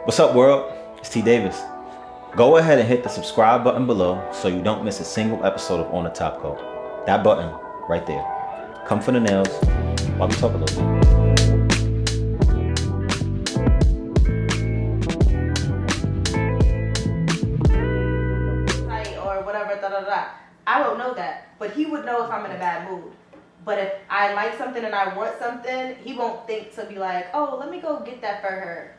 What's up, world? It's T Davis. Go ahead and hit the subscribe button below so you don't miss a single episode of On the Top Coat. That button right there. Come for the nails while we talk a little bit. Or whatever, I don't know that, but he would know if I'm in a bad mood. But if I like something and I want something, he won't think to be like, oh, let me go get that for her.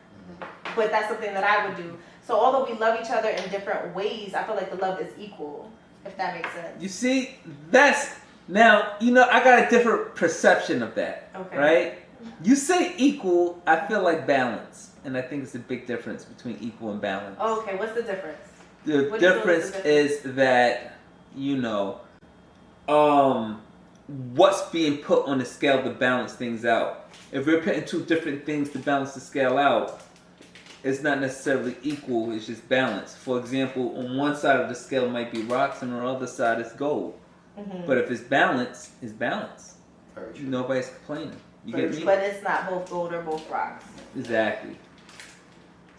But that's something that I would do. So although we love each other in different ways, I feel like the love is equal, if that makes sense. You see, that's, now, I got a different perception of that, right? You say equal, I feel like balance. And I think it's a big difference between equal and balance. Okay, what's the difference? The difference is that, what's being put on the scale to balance things out. If we're putting two different things to balance the scale out, it's not necessarily equal, it's just balance. For example, on one side of the scale might be rocks and on the other side is gold. Mm-hmm. But if it's balance, it's balance. Nobody's complaining. You get me? But it's not both gold or both rocks. Exactly.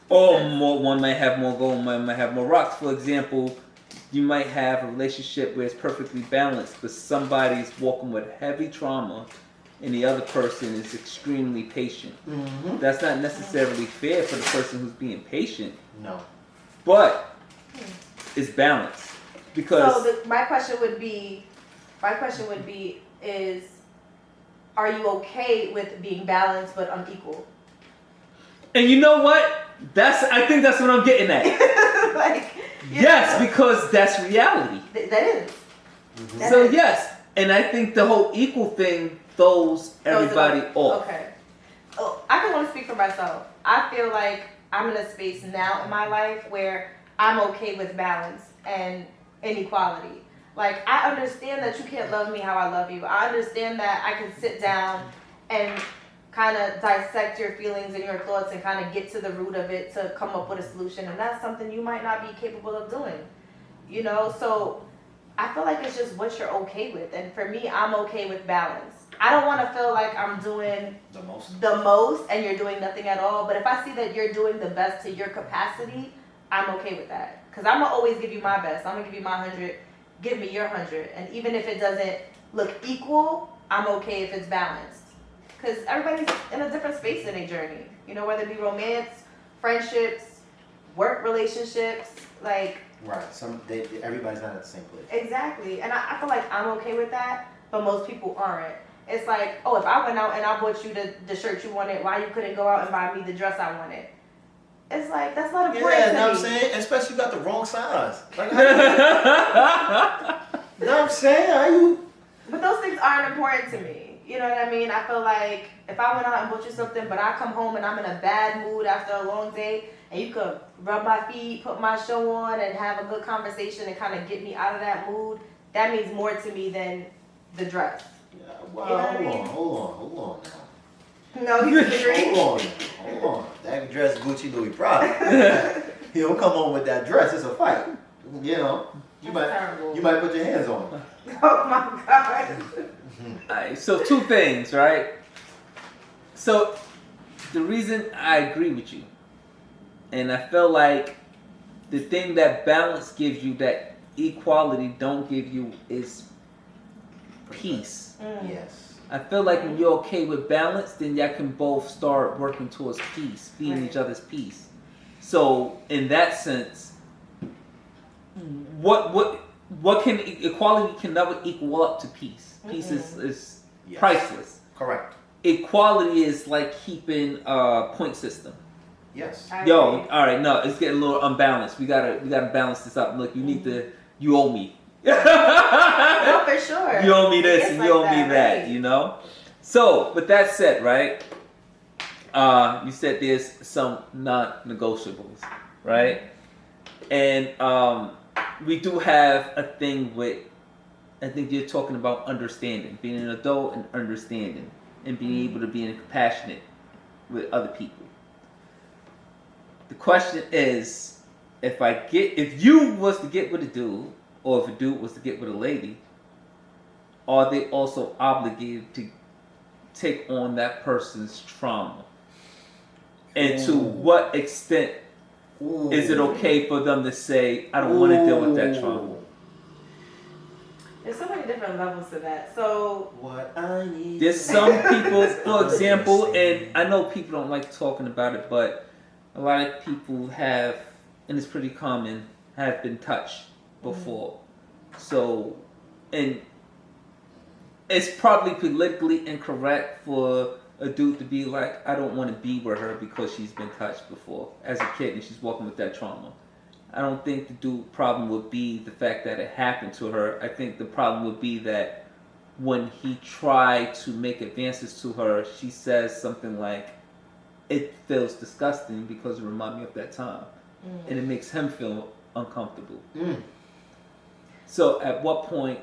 Or one might have more gold, one might have more rocks. For example, you might have a relationship where it's perfectly balanced, but somebody's walking with heavy trauma and the other person is extremely patient. Mm-hmm. That's not necessarily fair for the person who's being patient. No. But it's balanced. Because so my question would be is, are you okay with being balanced but unequal? And you know what? I think that's what I'm getting at. Yes, because that's reality. That is. Mm-hmm. So yes, and I think the whole equal thing throws everybody off. Okay. Oh, I can only speak for myself. I feel like I'm in a space now in my life where I'm okay with balance and inequality. Like, I understand that you can't love me how I love you. I understand that I can sit down and kind of dissect your feelings and your thoughts and kind of get to the root of it to come up with a solution. And that's something you might not be capable of doing. So I feel like it's just what you're okay with. And for me, I'm okay with balance. I don't want to feel like I'm doing the most and you're doing nothing at all. But if I see that you're doing the best to your capacity, I'm okay with that. Because I'm going to always give you my best. I'm going to give you my 100. Give me your 100. And even if it doesn't look equal, I'm okay if it's balanced. Because everybody's in a different space in their journey. Whether it be romance, friendships, work relationships, like... Right. Everybody's not at the same place. Exactly. And I feel like I'm okay with that, but most people aren't. It's like, oh, if I went out and I bought you the shirt you wanted, why you couldn't go out and buy me the dress I wanted? It's like, that's not important to me. Yeah, you know what I'm saying? Especially you got the wrong size. Like, you know what I'm saying? But those things aren't important to me. You know what I mean? I feel like if I went out and bought you something, but I come home and I'm in a bad mood after a long day, and you could rub my feet, put my show on, and have a good conversation and kind of get me out of that mood, that means more to me than the dress. Yeah, well, hold on now. No, you disagree? Hold on. That dress Gucci Louis Prada. He don't come home with that dress, it's a fight. You might put your hands on it. Oh my God. Alright, so two things, right? So the reason I agree with you, and I feel like the thing that balance gives you that equality don't give you is peace. Yes. I feel like when you're okay with balance, then y'all can both start working towards peace, being each other's peace. So in that sense, what can equality can never equal up to peace. Peace is priceless. Correct. Equality is like keeping a point system. Yes. All right, no, it's getting a little unbalanced. We gotta balance this up. Look, you owe me. No, for sure. You owe me this and you owe me that, right? So, with that said, right? You said there's some non-negotiables, right? And we do have a thing with, I think you're talking about understanding, being an adult and understanding, and being able to be compassionate with other people. The question is, if you was to get with a dude, or if a dude was to get with a lady, are they also obligated to take on that person's trauma? And to what extent is it okay for them to say, I don't want to deal with that trauma? There's so many different levels to that. So what I need. There's some people, for example, and I know people don't like talking about it, but a lot of people have, and it's pretty common, have been touched before. So, and it's probably politically incorrect for a dude to be like, I don't want to be with her because she's been touched before as a kid and she's walking with that trauma. I don't think the dude problem would be the fact that it happened to her. I think the problem would be that when he tried to make advances to her, she says something like, it feels disgusting because it reminds me of that time. And it makes him feel uncomfortable. So at what point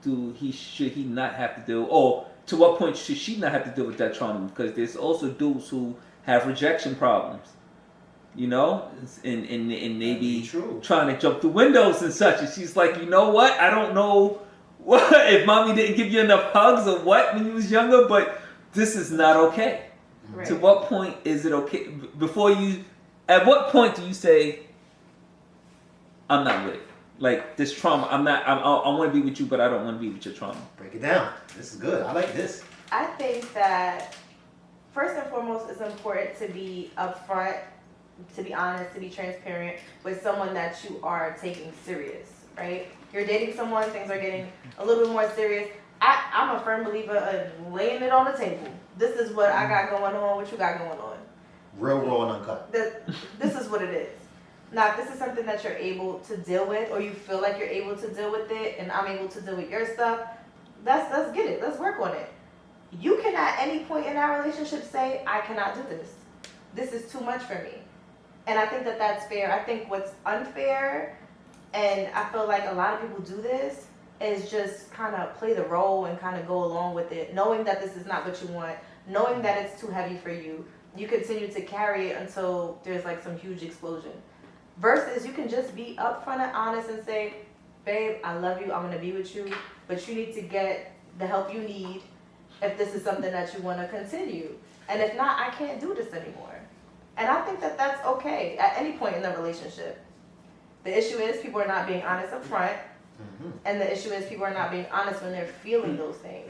should he not have to deal, or to what point should she not have to deal with that trauma? Because there's also dudes who have rejection problems. You know, and they be trying to jump through windows and such. And she's like, you know what? I don't know what if mommy didn't give you enough hugs or what when you was younger, but this is not okay. Right. To what point is it okay? At what point do you say, I'm not with it? Like this trauma, I want to be with you, but I don't want to be with your trauma. Break it down. This is good. I like this. I think that first and foremost, it's important to be upfront, to be honest, to be transparent with someone that you are taking serious, right? You're dating someone, things are getting a little bit more serious. I'm a firm believer in laying it on the table. This is what I got going on, what you got going on. Real raw and uncut. This is what it is. Now, if this is something that you're able to deal with, or you feel like you're able to deal with it, and I'm able to deal with your stuff, let's get it. Let's work on it. You can at any point in our relationship say, I cannot do this. This is too much for me. And I think that that's fair. I think what's unfair, and I feel like a lot of people do this, is just kind of play the role and kind of go along with it, knowing that this is not what you want, knowing that it's too heavy for you. You continue to carry it until there's like some huge explosion. Versus you can just be upfront and honest and say, babe, I love you, I'm going to be with you, but you need to get the help you need if this is something that you want to continue. And if not, I can't do this anymore. And I think that that's okay at any point in the relationship. The issue is people are not being honest up front. And the issue is people are not being honest when they're feeling those things.